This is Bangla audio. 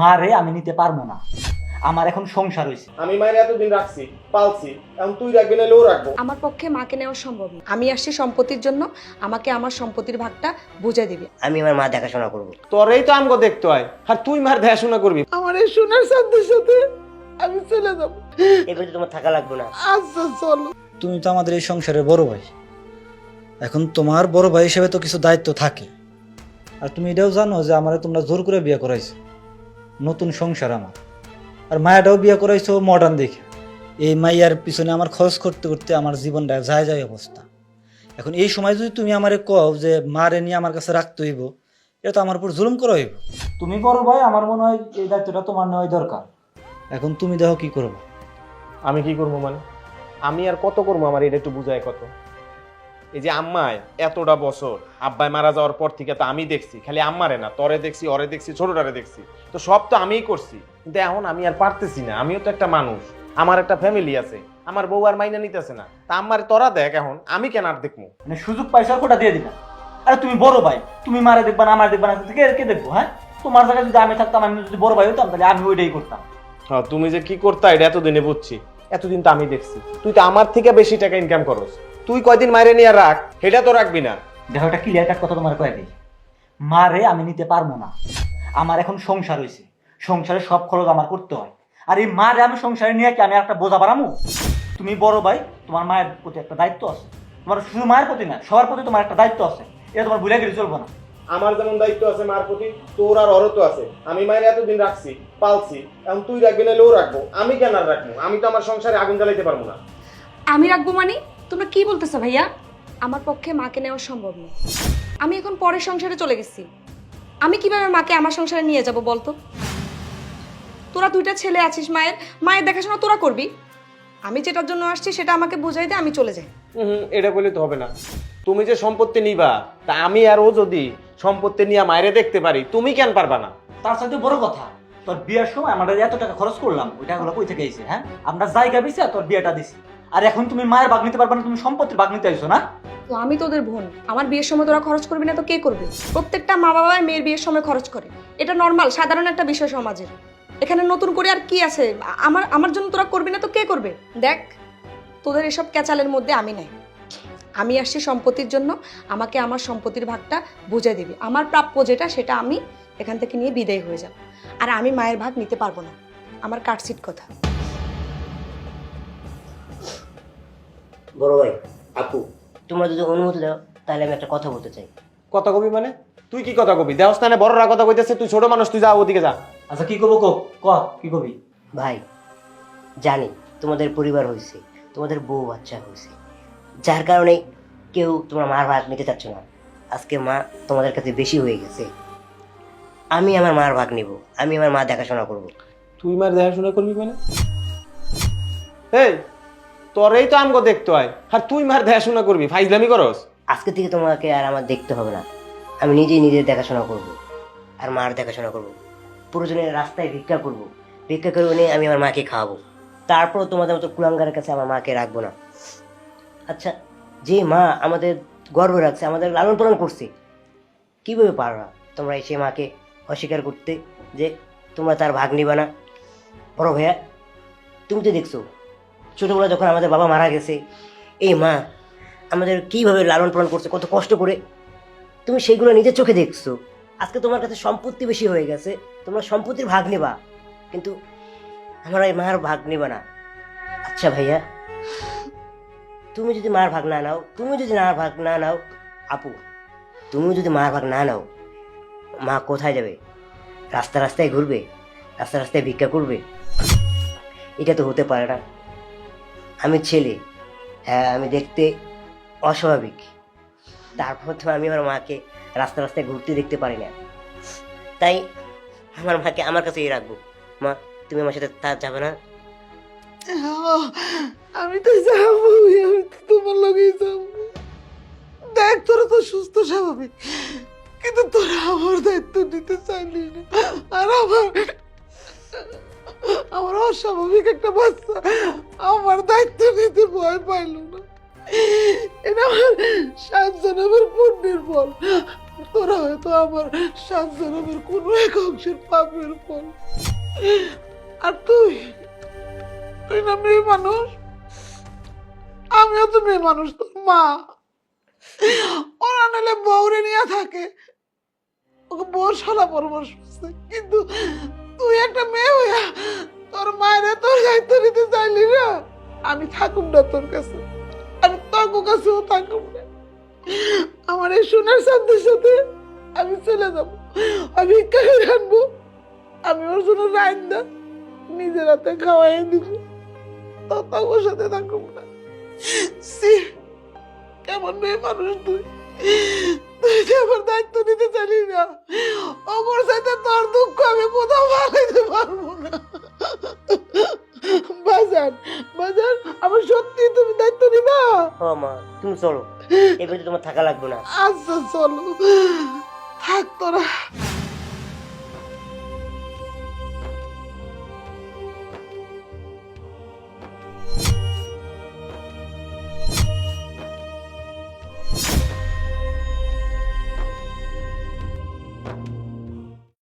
মারে আমি নিতে পারবো না, আমার এখন সংসার হয়েছে। আমি মায়ের এতদিন রাখছি, পালছি, এখন তুই রাখবি না, ও রাখবো। আমার পক্ষে মাকে নেওয়া সম্ভব না। আমি আসছি সম্পত্তির জন্য, আমাকে আমার সম্পত্তির ভাগটা বুঝে দিবে। আমি আমার মা দেখাশোনা করব। তোরেই তো আমগো দেখতে হয়, আর তুই মার দেখাশোনা করবি। আমার এই সোনার সাথে সাথে আমি চলে যাবো। এবারে তোমার থাকা লাগবে না। আচ্ছা চলো। তুমি তো আমাদের এই সংসারের বড় ভাই, এখন তোমার বড় ভাই হিসেবে তো কিছু দায়িত্ব থাকে। আর তুমি এটাও জানো যে আমারে তোমরা জোর করে বিয়ে করাইছো, নতুন সংসার আমার। আর মায়াটাও বিয়ে করাইছো মডার্ন দেখে। এই মাইয়ার পিছনে আমার খরচ করতে করতে আমার জীবনটা যায় যায় অবস্থা। এখন এই সময় যদি তুমি আমারে কও যে মারে নিয়ে আমার কাছে রাখতে হইব, এটা তো আমার উপর জুলুম করা হইব। তুমি বড় ভাই, আমার মনে হয় এই দায়িত্বটা তোমার নেওয়াই দরকার। এখন তুমি দেখো কি করবো। আমি কি করবো মানে? আমি আর কত করবো? আমার এটা একটু বুঝায় কত। এই যে আম্মায় এতটা বছর আব্বাই মারা যাওয়ার পর থেকে তো আমি দেখছি, খালি আম্মারে না, তরে দেখছি, অরে দেখছি, ছোটটারে দেখছি, তো সব তো আমিই করছি। কিন্তু এখন আমি আর পারতেছি না। আমিও তো একটা মানুষ, আমার একটা ফ্যামিলি আছে, আমার বউ আর মাইনা নিতেছে না। তা আম্মারে তোরা দেখ, এখন আমি কেন আর দেখবো? মানে সুযোগ পাইছো কোটা দিয়ে দিলা। আরে তুমি বড় ভাই, তুমি মারে দেখবা না, আমার দেখবা না, কে দেখবো? হ্যাঁ, তোমার জায়গায় যদি আমি থাকতাম, আমি যদি বড় ভাই হইতাম, তাহলে আমি ওইটাই করতাম। হ্যাঁ, তুমি যে কি করতা এটা এতদিনে বুঝছি। এতদিন তো আমি দেখছি তুই তো আমার থেকে বেশি টাকা ইনকাম করস। তুই কয়দিন মাইরে নিয়ে রাখ, সেটা তো রাখবি না। দেখো, একটা ক্লিয়ার কাট কথা তোমার কয়ে দিই, মারে আমি নিতে পারবো না। আমার এখন সংসার হয়েছে, সংসারে সব খরচ আমার করতে হয়। আর এই মারে আমি সংসারে নিয়ে কি আমি একটা বোঝা বাড়ামু? তুমি বড় ভাই, তোমার মায়ের প্রতি একটা দায়িত্ব আছে। তোমার শুধু মায়ের প্রতি না, সবার প্রতি তোমার একটা দায়িত্ব আছে। এটা তোমার ভুলে গেলে চলবো না। আমার যেমন দায়িত্ব আছে মার প্রতি, তোর আর অরত আছে। আমি মায়ের এতদিন রাখছি, পালছি, এখন তুই রাখবি না, ও রাখবো। আমি কেন আর রাখবো? আমি তো আমার সংসারে আগুন জ্বালাইতে পারবো না। আমি রাখবো মানে? তোমরা কি বলতেছো ভাইয়া? আমার পক্ষে মাকে নেওয়া সম্ভব না। আমি এখন পরের সংসারে চলে গেছি, আমি কিভাবে মাকে আমার সংসারে নিয়ে যাব বলতো? তোরা দুইটা ছেলে আছিস, মায়ের দেখাশোনা তোরা করবি। আমি যেটার জন্য আসছি সেটা আমাকে বুঝাই দে, আমি চলে যাই। এটা বলে তো হবে না। তুমি যে সম্পত্তি নিবা, তা আমি আর ও যদি সম্পত্তি নিয়ে মায়েরে দেখতে পারি, তুমি কেন পারবা না? তার সাথে বড় কথা, তোর বিয়ের সময় আমরা এত টাকা খরচ করলাম, ওই টাকাগুলো কই থেকে এসেছে? হ্যাঁ, আমরা জায়গা বেশি আর তোর বিয়েটা দিছি। আর এখন তুমি মায়ের ভাগ নিতে পারবে না, তুমি সম্পত্তির ভাগ নিতে আইছো না? তো আমি তোদের বোন, আমার বিয়ের সময় তোরা খরচ করবি না তো কে করবে? প্রত্যেকটা মা বাবা মেয়ের বিয়ের সময় খরচ করে, এটা নর্মাল, সাধারণ একটা বিষয় সমাজের। এখানে নতুন করে আর কি আছে? আমার জন্য তোরা করবি না তো কে করবে? দেখ, তোদের এসব ক্যাচালের মধ্যে আমি নাই। আমি আসছি সম্পত্তির জন্য, আমাকে আমার সম্পত্তির ভাগটা বুঝে দিবি। আমার প্রাপ্য যেটা, সেটা আমি এখান থেকে নিয়ে বিদায় হয়ে যাব। আর আমি মায়ের ভাগ নিতে পারবো না, আমার কাটসিট কথা। বড় ভাই, আপু, তোমরা যদি অনুমতি দাও তাহলে আমি একটা কথা বলতে চাই। কথা কবি মানে? তুই কি কথা কবি? দেহস্থানে বড়রা কথা কইতেছে, তুই ছোট মানুষ, তুই যা ওদিকে যা। আচ্ছা কি করবো? ক কি করবি? ভাই, জানি তোমাদের পরিবার হয়েছে, তোমাদের বউ বাচ্চা হয়েছে, যার কারণে কেউ তোমার মার ভাগ নিতে চাচ্ছ না। আজকে মা তোমাদের কাছে বেশি হয়ে গেছে। আমি আমার মার ভাগ নিব, আমি আমার মা দেখাশোনা করব। তুই মার দেখাশোনা করবি মানে? এই, তোরেই তো আমগো দেখতে হয়, আর তুই মার দেখাশোনা করবি? ফাইজলামি করস? আজকে থেকে তোমাকে আর আমার দেখতে হবে না, আমি নিজেই নিজের দেখাশোনা করব আর মার দেখাশোনা করব। প্রয়োজনে রাস্তায় ভিক্ষা করব, ভিক্ষা করে নিয়ে আমি আমার মাকে খাওয়াবো। তারপর তোমাদের মতো কুলাঙ্গারের কাছে আমার মাকে রাখবো না। আচ্ছা, যে মা আমাদের গর্ব রাখছে, আমাদের লালন পালন করছে, কীভাবে পারবা তোমরা সে মাকে অস্বীকার করতে যে তোমরা তার ভাগ নিবা না? বড় ভাইয়া, তুমি তো দেখছো ছোটোবেলা যখন আমাদের বাবা মারা গেছে, এই মা আমাদের কীভাবে লালন পালন করছে, কত কষ্ট করে। তুমি সেইগুলো নিজের চোখে দেখছো। আজকে তোমার কাছে সম্পত্তি বেশি হয়ে গেছে, তোমরা সম্পত্তির ভাগ নেবা, কিন্তু আমরা এই মার ভাগ নেবা না। আচ্ছা ভাইয়া, তুমি যদি মার ভাগ না নাও, আপু, তুমি যদি মার ভাগ না নাও, মা কোথায় যাবে? রাস্তা রাস্তায় ঘুরবে, রাস্তা রাস্তায় ভিক্ষা করবে? এটা তো হতে পারে না। আমি ছেলে, হ্যাঁ, আমি দেখতে অস্বাভাবিক, তারপর তো আমি আমার মাকে রাস্তা রাস্তায় ঘুরতে দেখতে পারি না। তাই আমার মাকে আমার কাছেই রাখবো। মা, তুমি আমার সাথে তা যাবে না? আমি তো যাবো, আমি তো তোমার লগেই যাবো। দেখ, তোরা তো সুস্থ স্বাভাবিক, কিন্তু তোরা আমার দায়িত্ব নিতে চাইলি না। আর আমার অস্বাভাবিক একটা বাচ্চা আমার দায়িত্ব নিতে ভয় পাইল না। এটা আমার 7 জনের পুণ্যের ফল। তোরা হয়তো আমার সাত জনমের কোনো এক অংশের পাপের ফল। আর তুই তুই না মেয়ে মানুষ, আমিও তো মেয়ে মানুষ, তোর মা। ওরা নাহলে বউরে নিয়ে থাকে, ওকে বউ সারা পরামর্শ করছে, কিন্তু তুই একটা মেয়ে হইয়া তোর মায়ের তোর দায়িত্ব নিতে চাইলি না। আমি থাকুম না তোর কাছে, আমি তোর কাছেও থাকুম না। আমার এই সোনার সাথে সাথে আমি চলে যাব, আমি ভিক্ষা করে আনবো, আমি ওর জন্য রান্না নিজের হাতে খাওয়াই দিব, তোর সাথে থাকুম না। সি, কেমন মেয়ে মানুষ তুই, তুই যে আমার দায়িত্ব নিতে চাইলি না। অমর সাথে তোর দুঃখ আমি কোথাও ভালাইতে পারবো না। বাজার বাজার, আমার সত্যি তুমি দায়িত্ব নিবা? ও মা, তুমি চলো, এবারে তোমার থাকা লাগবে না। আচ্ছা চলো, থাক তোরা।